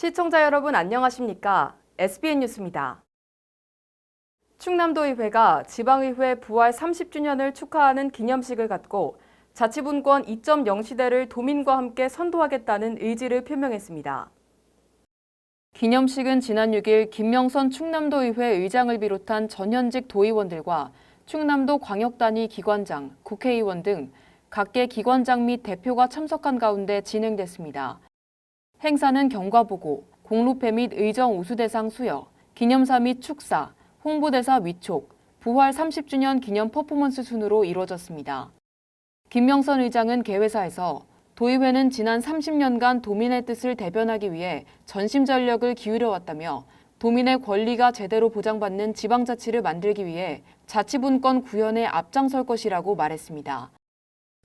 시청자 여러분 안녕하십니까? SBN 뉴스입니다. 충남도의회가 지방의회 부활 30주년을 축하하는 기념식을 갖고 자치분권 2.0 시대를 도민과 함께 선도하겠다는 의지를 표명했습니다. 기념식은 지난 6일 김명선 충남도의회 의장을 비롯한 전현직 도의원들과 충남도 광역단위 기관장, 국회의원 등 각계 기관장 및 대표가 참석한 가운데 진행됐습니다. 행사는 경과보고, 공로패 및 의정 우수대상 수여, 기념사 및 축사, 홍보대사 위촉, 부활 30주년 기념 퍼포먼스 순으로 이루어졌습니다. 김명선 의장은 개회사에서 도의회는 지난 30년간 도민의 뜻을 대변하기 위해 전심전력을 기울여왔다며 도민의 권리가 제대로 보장받는 지방자치를 만들기 위해 자치분권 구현에 앞장설 것이라고 말했습니다.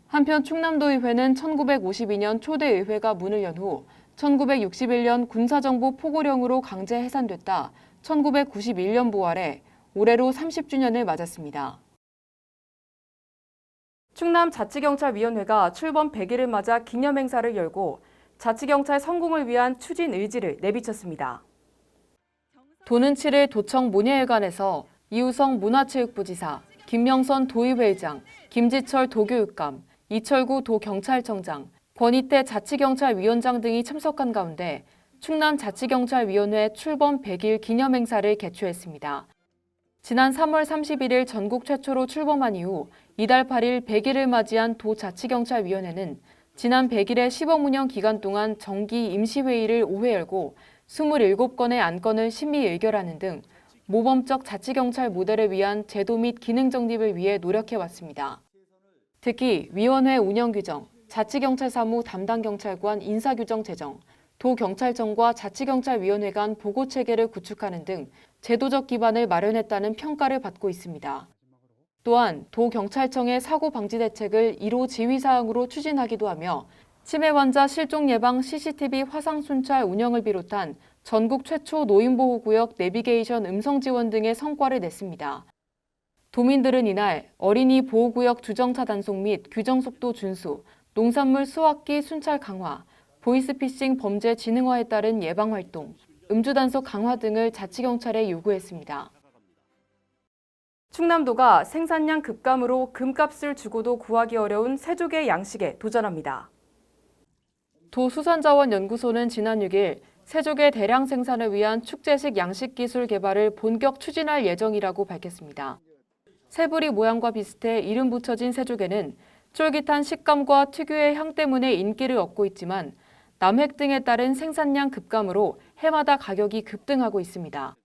한편 충남도의회는 1952년 초대의회가 문을 연 후 1961년 군사정부 포고령으로 강제 해산됐다 1991년 부활해 올해로 30주년을 맞았습니다. 충남자치경찰위원회가 출범 100일을 맞아 기념행사를 열고 자치경찰 성공을 위한 추진 의지를 내비쳤습니다. 도는 7일 도청 문예회관에서 이우성 문화체육부지사, 김명선 도의회의장, 김지철 도교육감, 이철구 도경찰청장, 권희태 자치경찰위원장 등이 참석한 가운데 충남자치경찰위원회 출범 100일 기념행사를 개최했습니다. 지난 3월 31일 전국 최초로 출범한 이후 이달 8일 100일을 맞이한 도자치경찰위원회는 지난 100일의 시범운영 기간 동안 정기 임시회의를 5회 열고 27건의 안건을 심의 의결하는 등 모범적 자치경찰 모델을 위한 제도 및 기능 정립을 위해 노력해왔습니다. 특히 위원회 운영규정, 자치경찰사무 담당경찰관 인사규정 제정, 도경찰청과 자치경찰위원회 간 보고체계를 구축하는 등 제도적 기반을 마련했다는 평가를 받고 있습니다. 또한 도경찰청의 사고방지대책을 1호 지휘사항으로 추진하기도 하며 치매 환자 실종 예방 CCTV 화상 순찰 운영을 비롯한 전국 최초 노인보호구역 내비게이션 음성 지원 등의 성과를 냈습니다. 도민들은 이날 어린이 보호구역 주정차 단속 및 규정속도 준수, 농산물 수확기 순찰 강화, 보이스피싱 범죄 진흥화에 따른 예방활동, 음주단속 강화 등을 자치경찰에 요구했습니다. 충남도가 생산량 급감으로 금값을 주고도 구하기 어려운 새조개 양식에 도전합니다. 도수산자원연구소는 지난 6일 새조개 대량 생산을 위한 축제식 양식 기술 개발을 본격 추진할 예정이라고 밝혔습니다. 새부리 모양과 비슷해 이름 붙여진 새조개는 쫄깃한 식감과 특유의 향 때문에 인기를 얻고 있지만 남획 등에 따른 생산량 급감으로 해마다 가격이 급등하고 있습니다.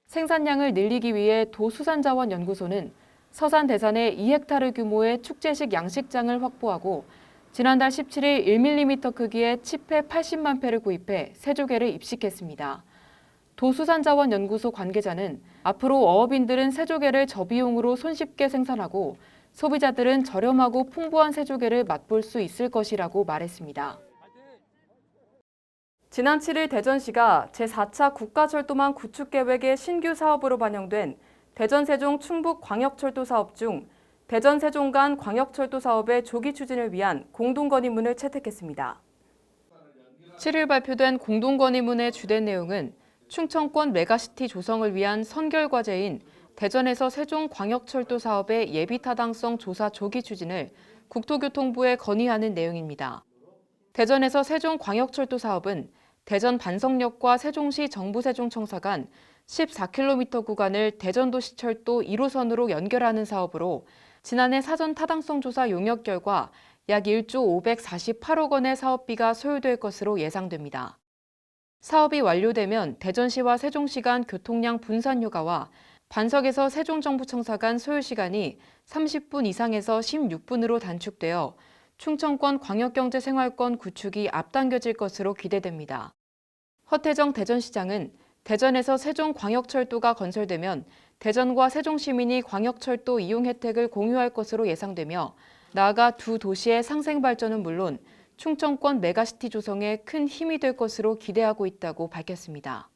생산량을 늘리기 위해 도수산자원연구소는 서산 대산에 2헥타르 규모의 축제식 양식장을 확보하고 지난달 17일 1mm 크기의 칩회 80만 폐를 구입해 새조개를 입식했습니다. 도수산자원연구소 관계자는 앞으로 어업인들은 새조개를 저비용으로 손쉽게 생산하고 소비자들은 저렴하고 풍부한 새조개를 맛볼 수 있을 것이라고 말했습니다. 지난 7일 대전시가 제4차 국가철도망 구축계획의 신규 사업으로 반영된 대전-세종 충북광역철도 사업 중 대전-세종 간 광역철도 사업의 조기 추진을 위한 공동건의문을 채택했습니다. 7일 발표된 공동건의문의 주된 내용은 충청권 메가시티 조성을 위한 선결과제인 대전에서 세종 광역철도 사업의 예비타당성 조사 조기 추진을 국토교통부에 건의하는 내용입니다. 대전에서 세종 광역철도 사업은 대전 반석역과 세종시 정부세종청사 간 14km 구간을 대전도시철도 1호선으로 연결하는 사업으로 지난해 사전 타당성 조사 용역 결과 약 1조 548억 원의 사업비가 소요될 것으로 예상됩니다. 사업이 완료되면 대전시와 세종시 간 교통량 분산 효과와 반석에서 세종정부청사 간 소요시간이 30분 이상에서 16분으로 단축되어 충청권 광역경제생활권 구축이 앞당겨질 것으로 기대됩니다. 허태정 대전시장은 대전에서 세종광역철도가 건설되면 대전과 세종시민이 광역철도 이용 혜택을 공유할 것으로 예상되며 나아가 두 도시의 상생 발전은 물론 충청권 메가시티 조성에 큰 힘이 될 것으로 기대하고 있다고 밝혔습니다.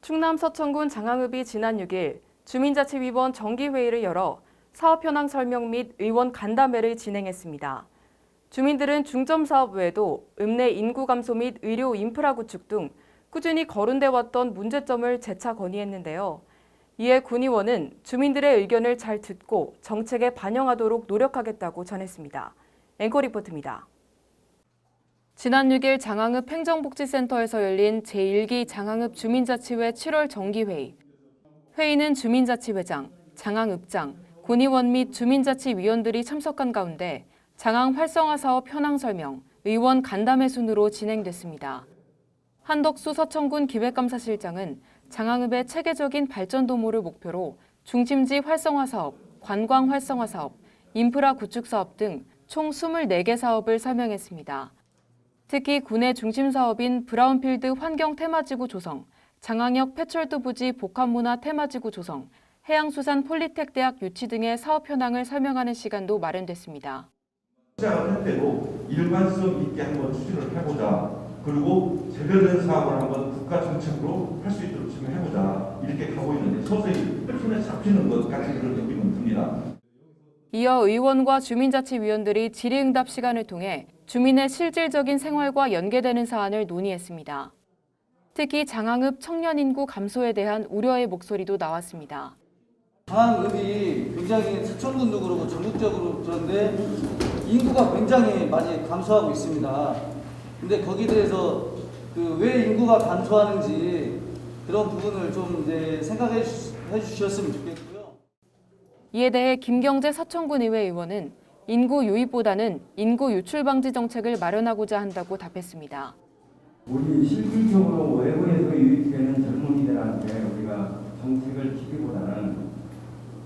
충남 서천군 장항읍이 지난 6일 주민자치위원 정기회의를 열어 사업 현황 설명 및 의원 간담회를 진행했습니다. 주민들은 중점 사업 외에도 읍내 인구 감소 및 의료 인프라 구축 등 꾸준히 거론돼 왔던 문제점을 재차 건의했는데요. 이에 군의원은 주민들의 의견을 잘 듣고 정책에 반영하도록 노력하겠다고 전했습니다. 앵커 리포트입니다. 지난 6일 장항읍 행정복지센터에서 열린 제1기 장항읍 주민자치회 7월 정기회의. 회의는 주민자치회장, 장항읍장, 군의원 및 주민자치위원들이 참석한 가운데 장항 활성화 사업 현황 설명, 의원 간담회 순으로 진행됐습니다. 한덕수 서천군 기획감사실장은 장항읍의 체계적인 발전 도모를 목표로 중심지 활성화 사업, 관광 활성화 사업, 인프라 구축 사업 등 총 24개 사업을 설명했습니다. 특히 군의 중심 사업인 브라운필드 환경 테마지구 조성, 장항역 폐철도 부지 복합문화 테마지구 조성, 해양수산 폴리텍 대학 유치 등의 사업 현황을 설명하는 시간도 마련됐습니다. 시작을 할 때도 일관성 있게 한번 추진을 해보자. 그리고 제대로 사업을 한번 국가 정책으로 할 수 있도록 지금 해보자. 이렇게 가고 있는데 서서히 손에 잡히는 것 같은 그런 느낌은 듭니다. 이어 의원과 주민자치위원들이 질의응답 시간을 통해 주민의 실질적인 생활과 연계되는 사안을 논의했습니다. 특히 장항읍 청년 인구 감소에 대한 우려의 목소리도 나왔습니다. 장항읍이 굉장히 서천군도 그렇고 전국적으로 그런데 인구가 굉장히 많이 감소하고 있습니다. 근데 거기에 대해서 왜 인구가 감소하는지 그런 부분을 좀 이제 생각해 주셨으면 좋겠고요. 이에 대해 김경재 서천군 의회 의원은 인구 유입보다는 인구 유출 방지 정책을 마련하고자 한다고 답했습니다. 우리 실질적으로 외부에서 유입되는 젊은이들한테 우리가 정책을 기기보다는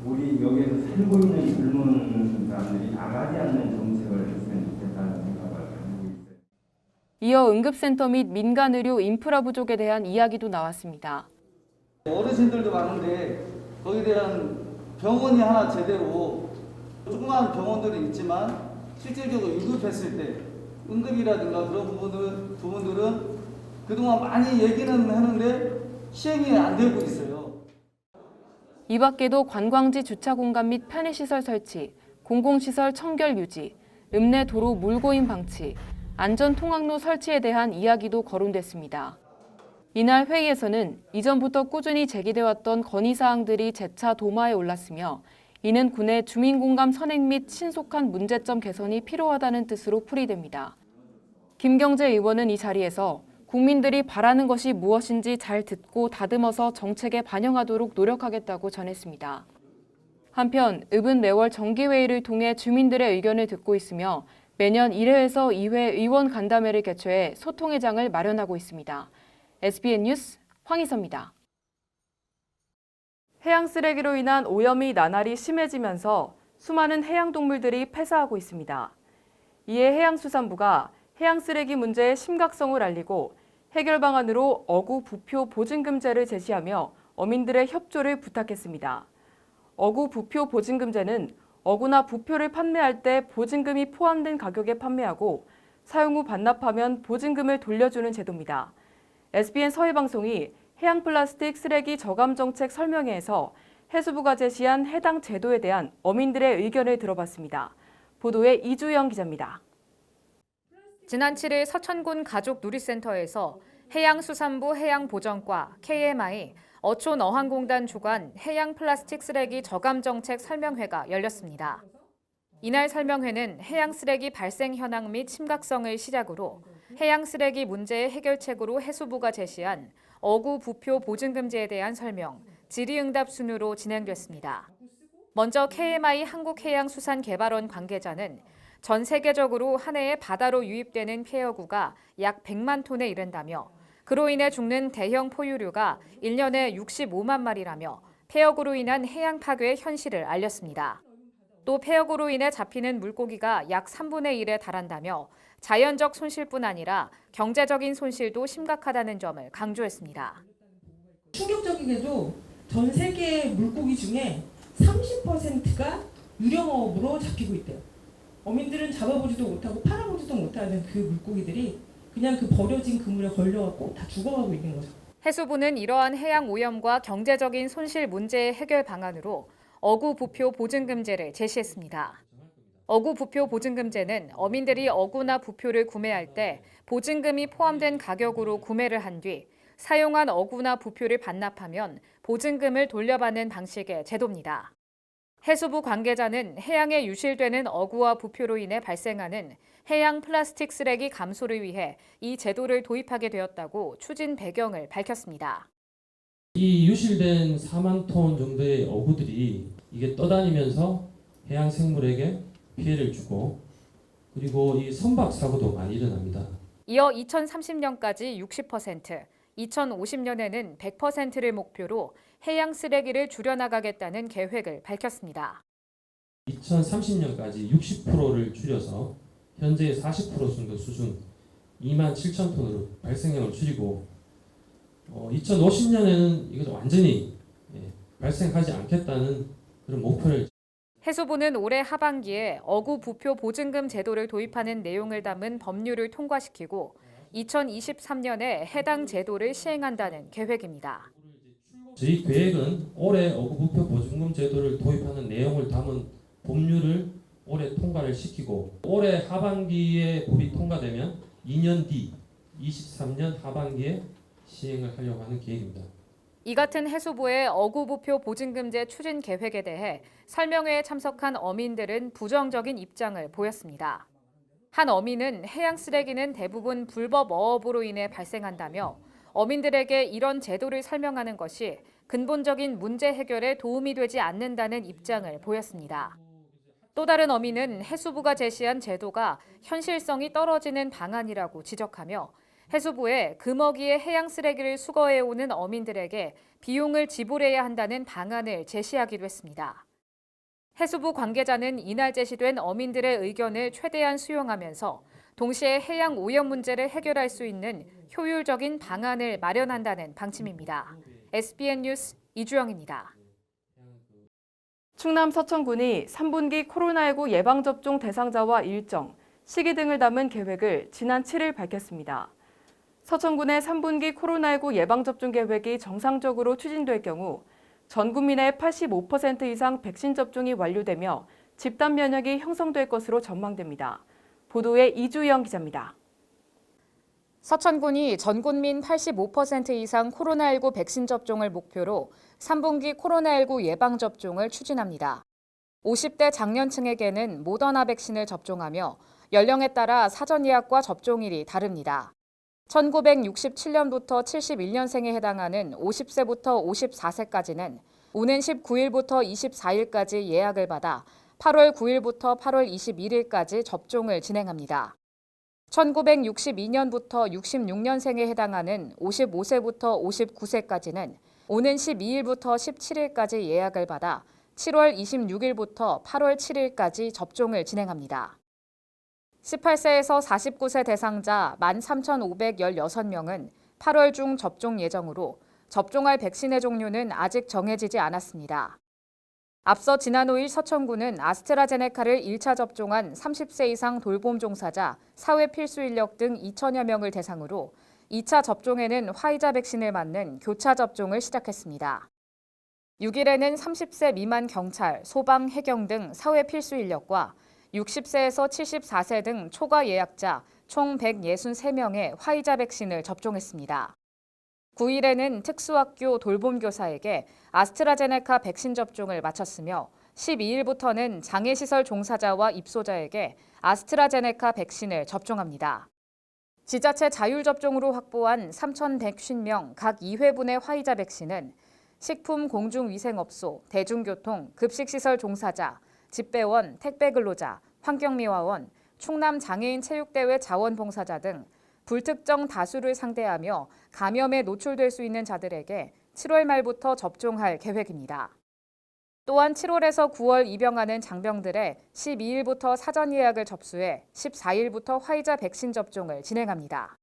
우리 여기에서 살고 있는 젊은 사람들이 나가지 않는 정책을 했으면 좋겠다는 생각을 가지고 있어요. 이어 응급센터 및 민간의료 인프라 부족에 대한 이야기도 나왔습니다. 어르신들도 많은데 거기에 대한 병원이 하나 제대로 조그마한 병원들이 있지만 실질적으로 응급했을 때 응급이라든가 그런 부분들은 그동안 많이 얘기는 하는데 시행이 안 되고 있어요. 이 밖에도 관광지 주차 공간 및 편의시설 설치, 공공시설 청결 유지, 읍내 도로 물고임 방치, 안전 통학로 설치에 대한 이야기도 거론됐습니다. 이날 회의에서는 이전부터 꾸준히 제기돼 왔던 건의사항들이 재차 도마에 올랐으며 이는 군의 주민공감 선행 및 신속한 문제점 개선이 필요하다는 뜻으로 풀이됩니다. 김경재 의원은 이 자리에서 국민들이 바라는 것이 무엇인지 잘 듣고 다듬어서 정책에 반영하도록 노력하겠다고 전했습니다. 한편 읍은 매월 정기회의를 통해 주민들의 의견을 듣고 있으며 매년 1회에서 2회 의원 간담회를 개최해 소통의 장을 마련하고 있습니다. SBN 뉴스 황희서입니다. 해양 쓰레기로 인한 오염이 나날이 심해지면서 수많은 해양 동물들이 폐사하고 있습니다. 이에 해양수산부가 해양 쓰레기 문제의 심각성을 알리고 해결 방안으로 어구 부표 보증금제를 제시하며 어민들의 협조를 부탁했습니다. 어구 부표 보증금제는 어구나 부표를 판매할 때 보증금이 포함된 가격에 판매하고 사용 후 반납하면 보증금을 돌려주는 제도입니다. SBN 서해방송이 해양 플라스틱 쓰레기 저감 정책 설명회에서 해수부가 제시한 해당 제도에 대한 어민들의 의견을 들어봤습니다. 보도에 이주영 기자입니다. 지난 7일 서천군 가족누리센터에서 해양수산부 해양보전과 KMI, 어촌어항공단 주관 해양 플라스틱 쓰레기 저감 정책 설명회가 열렸습니다. 이날 설명회는 해양 쓰레기 발생 현황 및 심각성을 시작으로 해양 쓰레기 문제의 해결책으로 해수부가 제시한 어구 부표 보증금제에 대한 설명, 질의응답 순으로 진행됐습니다. 먼저 KMI 한국해양수산개발원 관계자는 전 세계적으로 한 해에 바다로 유입되는 폐어구가 약 100만 톤에 이른다며 그로 인해 죽는 대형 포유류가 1년에 65만 마리라며 폐어구로 인한 해양 파괴의 현실을 알렸습니다. 또 폐어구로 인해 잡히는 물고기가 약 3분의 1에 달한다며 자연적 손실뿐 아니라 경제적인 손실도 심각하다는 점을 강조했습니다. 충격적이게도 전 세계 물고기 중에 30%가 유령어업으로 잡히고 있대요. 어민들은 잡아보지도 못하고 팔아보지도 못하는 그 물고기들이 그냥 그 버려진 그물에 걸려갖고 다 죽어가고 있는 거죠. 해수부는 이러한 해양 오염과 경제적인 손실 문제의 해결 방안으로 어구 부표 보증금제를 제시했습니다. 어구 부표 보증금제는 어민들이 어구나 부표를 구매할 때 보증금이 포함된 가격으로 구매를 한 뒤 사용한 어구나 부표를 반납하면 보증금을 돌려받는 방식의 제도입니다. 해수부 관계자는 해양에 유실되는 어구와 부표로 인해 발생하는 해양 플라스틱 쓰레기 감소를 위해 이 제도를 도입하게 되었다고 추진 배경을 밝혔습니다. 이 유실된 4만 톤 정도의 어구들이 이게 떠다니면서 해양 생물에게 피해를 주고 그리고 이 선박 사고도 많이 일어납니다. 이어 2030년까지 60%, 2050년에는 100%를 목표로 해양 쓰레기를 줄여나가겠다는 계획을 밝혔습니다. 2030년까지 60%를 줄여서 현재의 40% 정도 수준 2만 7천 톤으로 발생량을 줄이고 2050년에는 이것을 완전히 발생하지 않겠다는 그런 목표를 해수부는 올해 하반기에 어구 부표 보증금 제도를 도입하는 내용을 담은 법률을 통과시키고 2023년에 해당 제도를 시행한다는 계획입니다. 저희 계획은 올해 어구부표 보증금 제도를 도입하는 내용을 담은 법률을 올해 통과를 시키고 올해 하반기에 법이 통과되면 2년 뒤 23년 하반기에 시행을 하려고 하는 계획입니다. 이 같은 해수부의 어구부표 보증금제 추진 계획에 대해 설명회에 참석한 어민들은 부정적인 입장을 보였습니다. 한 어민은 해양 쓰레기는 대부분 불법 어업으로 인해 발생한다며 어민들에게 이런 제도를 설명하는 것이 근본적인 문제 해결에 도움이 되지 않는다는 입장을 보였습니다. 또 다른 어민은 해수부가 제시한 제도가 현실성이 떨어지는 방안이라고 지적하며 해수부에 금어기에 해양 쓰레기를 수거해오는 어민들에게 비용을 지불해야 한다는 방안을 제시하기도 했습니다. 해수부 관계자는 이날 제시된 어민들의 의견을 최대한 수용하면서 동시에 해양 오염 문제를 해결할 수 있는 효율적인 방안을 마련한다는 방침입니다. SBN 뉴스 이주영입니다. 충남 서천군이 3분기 코로나19 예방접종 대상자와 일정, 시기 등을 담은 계획을 지난 7일 밝혔습니다. 서천군의 3분기 코로나19 예방접종 계획이 정상적으로 추진될 경우 전 국민의 85% 이상 백신 접종이 완료되며 집단 면역이 형성될 것으로 전망됩니다. 보도에 이주영 기자입니다. 서천군이 전 국민 85% 이상 코로나19 백신 접종을 목표로 3분기 코로나19 예방접종을 추진합니다. 50대 장년층에게는 모더나 백신을 접종하며 연령에 따라 사전 예약과 접종일이 다릅니다. 1967년부터 71년생에 해당하는 50세부터 54세까지는 오는 19일부터 24일까지 예약을 받아 8월 9일부터 8월 21일까지 접종을 진행합니다. 1962년부터 66년생에 해당하는 55세부터 59세까지는 오는 12일부터 17일까지 예약을 받아 7월 26일부터 8월 7일까지 접종을 진행합니다. 18세에서 49세 대상자 13,516명은 8월 중 접종 예정으로 접종할 백신의 종류는 아직 정해지지 않았습니다. 앞서 지난 5일 서천군은 아스트라제네카를 1차 접종한 30세 이상 돌봄 종사자, 사회 필수 인력 등 2천여 명을 대상으로 2차 접종에는 화이자 백신을 맞는 교차 접종을 시작했습니다. 6일에는 30세 미만 경찰, 소방, 해경 등 사회 필수 인력과 60세에서 74세 등 초과 예약자 총 163명의 화이자 백신을 접종했습니다. 9일에는 특수학교 돌봄교사에게 아스트라제네카 백신 접종을 마쳤으며 12일부터는 장애시설 종사자와 입소자에게 아스트라제네카 백신을 접종합니다. 지자체 자율접종으로 확보한 3,150명 각 2회분의 화이자 백신은 식품 공중위생업소, 대중교통, 급식시설 종사자, 집배원, 택배근로자, 환경미화원, 충남장애인 체육대회 자원봉사자 등 불특정 다수를 상대하며 감염에 노출될 수 있는 자들에게 7월 말부터 접종할 계획입니다. 또한 7월에서 9월 입영하는 장병들의 12일부터 사전 예약을 접수해 14일부터 화이자 백신 접종을 진행합니다.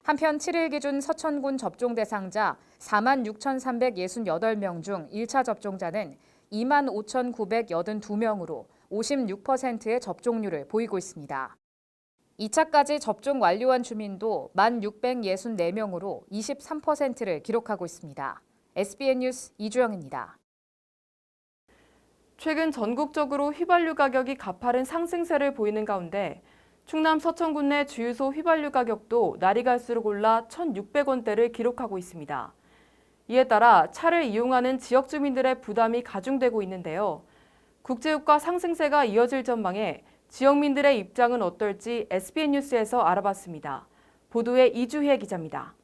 한편 7일 기준 서천군 접종 대상자 46,368명 중 1차 접종자는 25,982명으로 56%의 접종률을 보이고 있습니다. 2차까지 접종 완료한 주민도 1,664명으로 23%를 기록하고 있습니다. SBN 뉴스 이주영입니다. 최근 전국적으로 휘발유 가격이 가파른 상승세를 보이는 가운데 충남 서천군 내 주유소 휘발유 가격도 날이 갈수록 올라 1,600원대를 기록하고 있습니다. 이에 따라 차를 이용하는 지역 주민들의 부담이 가중되고 있는데요. 국제유가 상승세가 이어질 전망에 지역민들의 입장은 어떨지 SBN 뉴스에서 알아봤습니다. 보도에 이주혜 기자입니다.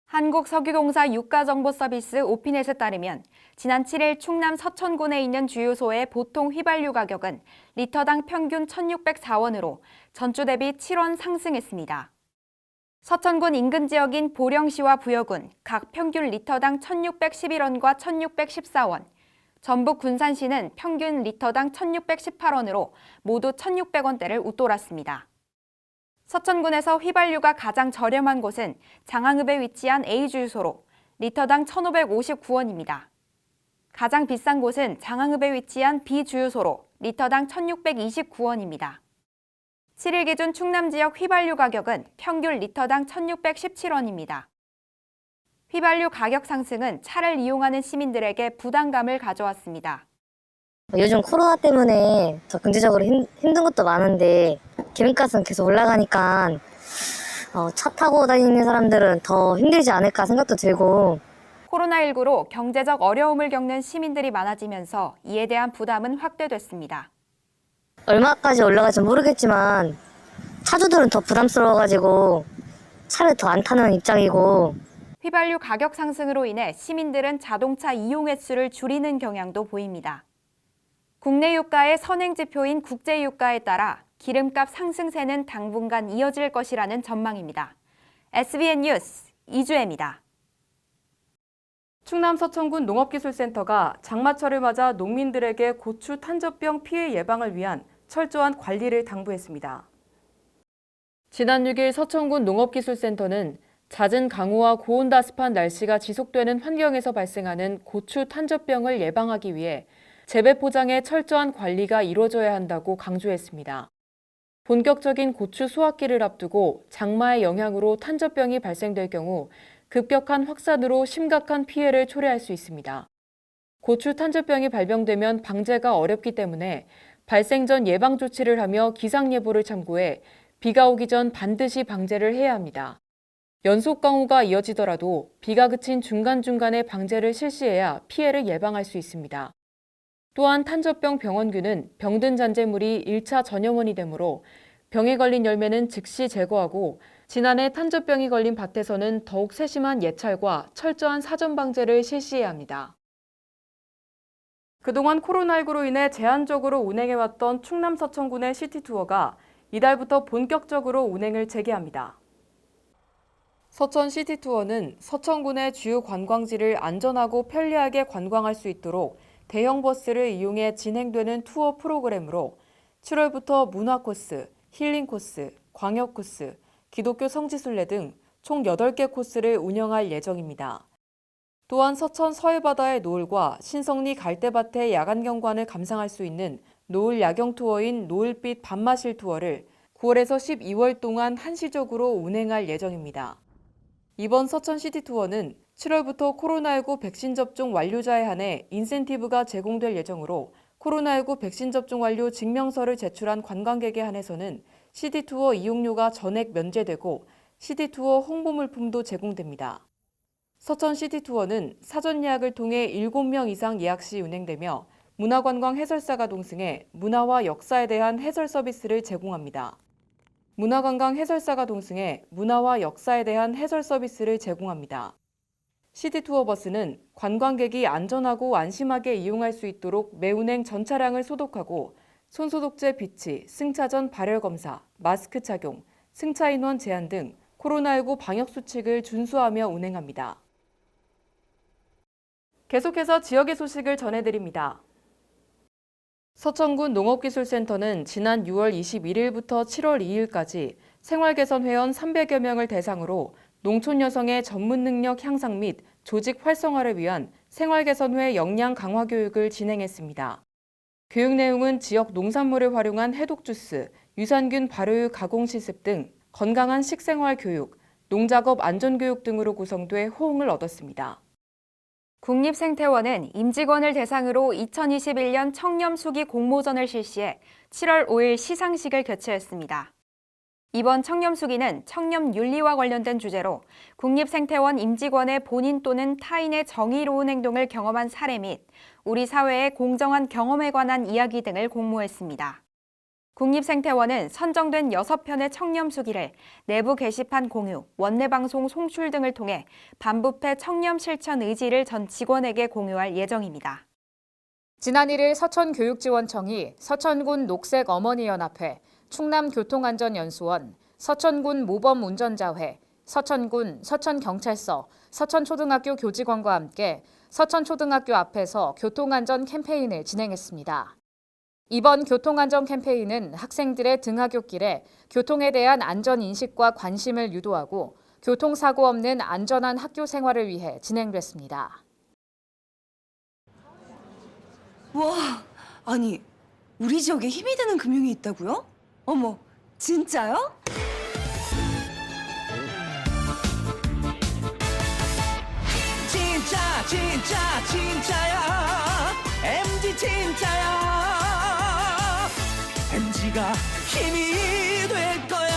한국석유공사 유가정보서비스 오피넷에 따르면 지난 7일 충남 서천군에 있는 주유소의 보통 휘발유 가격은 리터당 평균 1,604원으로 전주 대비 7원 상승했습니다. 서천군 인근 지역인 보령시와 부여군 각 평균 리터당 1,611원과 1,614원, 전북 군산시는 평균 리터당 1,618원으로 모두 1,600원대를 웃돌았습니다. 서천군에서 휘발유가 가장 저렴한 곳은 장항읍에 위치한 A주유소로 리터당 1,559원입니다. 가장 비싼 곳은 장항읍에 위치한 B주유소로 리터당 1,629원입니다. 7일 기준 충남 지역 휘발유 가격은 평균 리터당 1,617원입니다. 휘발유 가격 상승은 차를 이용하는 시민들에게 부담감을 가져왔습니다. 요즘 코로나 때문에 더 경제적으로 힘든 것도 많은데 기름값은 계속 올라가니까 차 타고 다니는 사람들은 더 힘들지 않을까 생각도 들고, 코로나19로 경제적 어려움을 겪는 시민들이 많아지면서 이에 대한 부담은 확대됐습니다. 얼마까지 올라갈지 모르겠지만 차주들은 더 부담스러워가지고 차를 더 안 타는 입장이고, 휘발유 가격 상승으로 인해 시민들은 자동차 이용 횟수를 줄이는 경향도 보입니다. 국내 유가의 선행지표인 국제유가에 따라 기름값 상승세는 당분간 이어질 것이라는 전망입니다. SBN 뉴스 이주혜입니다. 충남 서천군 농업기술센터가 장마철을 맞아 농민들에게 고추 탄저병 피해 예방을 위한 철저한 관리를 당부했습니다. 지난 6일 서천군 농업기술센터는 잦은 강우와 고온다습한 날씨가 지속되는 환경에서 발생하는 고추 탄저병을 예방하기 위해 재배 포장의 철저한 관리가 이루어져야 한다고 강조했습니다. 본격적인 고추 수확기를 앞두고 장마의 영향으로 탄저병이 발생될 경우 급격한 확산으로 심각한 피해를 초래할 수 있습니다. 고추 탄저병이 발병되면 방제가 어렵기 때문에 발생 전 예방 조치를 하며 기상 예보를 참고해 비가 오기 전 반드시 방제를 해야 합니다. 연속 강우가 이어지더라도 비가 그친 중간중간에 방제를 실시해야 피해를 예방할 수 있습니다. 또한 탄저병 병원균은 병든 잔재물이 1차 전염원이 되므로 병에 걸린 열매는 즉시 제거하고 지난해 탄저병이 걸린 밭에서는 더욱 세심한 예찰과 철저한 사전 방제를 실시해야 합니다. 그동안 코로나19로 인해 제한적으로 운행해왔던 충남 서천군의 시티투어가 이달부터 본격적으로 운행을 재개합니다. 서천 시티투어는 서천군의 주요 관광지를 안전하고 편리하게 관광할 수 있도록 대형 버스를 이용해 진행되는 투어 프로그램으로 7월부터 문화 코스, 힐링 코스, 광역 코스, 기독교 성지순례 등 총 8개 코스를 운영할 예정입니다. 또한 서천 서해바다의 노을과 신성리 갈대밭의 야간 경관을 감상할 수 있는 노을 야경 투어인 노을빛 밤마실 투어를 9월에서 12월 동안 한시적으로 운행할 예정입니다. 이번 서천 시티 투어는 7월부터 코로나19 백신 접종 완료자에 한해 인센티브가 제공될 예정으로 코로나19 백신 접종 완료 증명서를 제출한 관광객에 한해서는 시티투어 이용료가 전액 면제되고 시티투어 홍보 물품도 제공됩니다. 서천 시티투어는 사전 예약을 통해 7명 이상 예약 시 운행되며 문화관광 해설사가 동승해 문화와 역사에 대한 해설 서비스를 제공합니다. 문화관광 해설사가 동승해 문화와 역사에 대한 해설 서비스를 제공합니다. 시티투어 버스는 관광객이 안전하고 안심하게 이용할 수 있도록 매운행 전 차량을 소독하고 손소독제 비치, 승차 전 발열 검사, 마스크 착용, 승차 인원 제한 등 코로나19 방역 수칙을 준수하며 운행합니다. 계속해서 지역의 소식을 전해드립니다. 서천군 농업기술센터는 지난 6월 21일부터 7월 2일까지 생활개선회원 300여 명을 대상으로 농촌 여성의 전문 능력 향상 및 조직 활성화를 위한 생활개선회 역량 강화 교육을 진행했습니다. 교육 내용은 지역 농산물을 활용한 해독 주스, 유산균 발효유 가공 실습 등 건강한 식생활 교육, 농작업 안전 교육 등으로 구성돼 호응을 얻었습니다. 국립생태원은 임직원을 대상으로 2021년 청렴수기 공모전을 실시해 7월 5일 시상식을 개최했습니다. 이번 청렴수기는 청렴윤리와 관련된 주제로 국립생태원 임직원의 본인 또는 타인의 정의로운 행동을 경험한 사례 및 우리 사회의 공정한 경험에 관한 이야기 등을 공모했습니다. 국립생태원은 선정된 6편의 청렴수기를 내부 게시판 공유, 원내방송 송출 등을 통해 반부패 청렴 실천 의지를 전 직원에게 공유할 예정입니다. 지난 1일 서천교육지원청이 서천군 녹색어머니연합회, 충남교통안전연수원, 서천군 모범운전자회, 서천군, 서천경찰서, 서천초등학교 교직원과 함께 서천초등학교 앞에서 교통안전 캠페인을 진행했습니다. 이번 교통안전 캠페인은 학생들의 등하굣길에 교통에 대한 안전인식과 관심을 유도하고 교통사고 없는 안전한 학교 생활을 위해 진행됐습니다. 와, 아니, 우리 지역에 힘이 되는 금융이 있다고요? 어머, 진짜요? 진짜야. MG 진짜야. MG가 힘이 될 거야.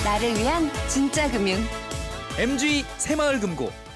나를 위한 진짜 금융. MG 새마을금고.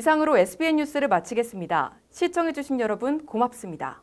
이상으로 SBN 뉴스를 마치겠습니다. 시청해주신 여러분 고맙습니다.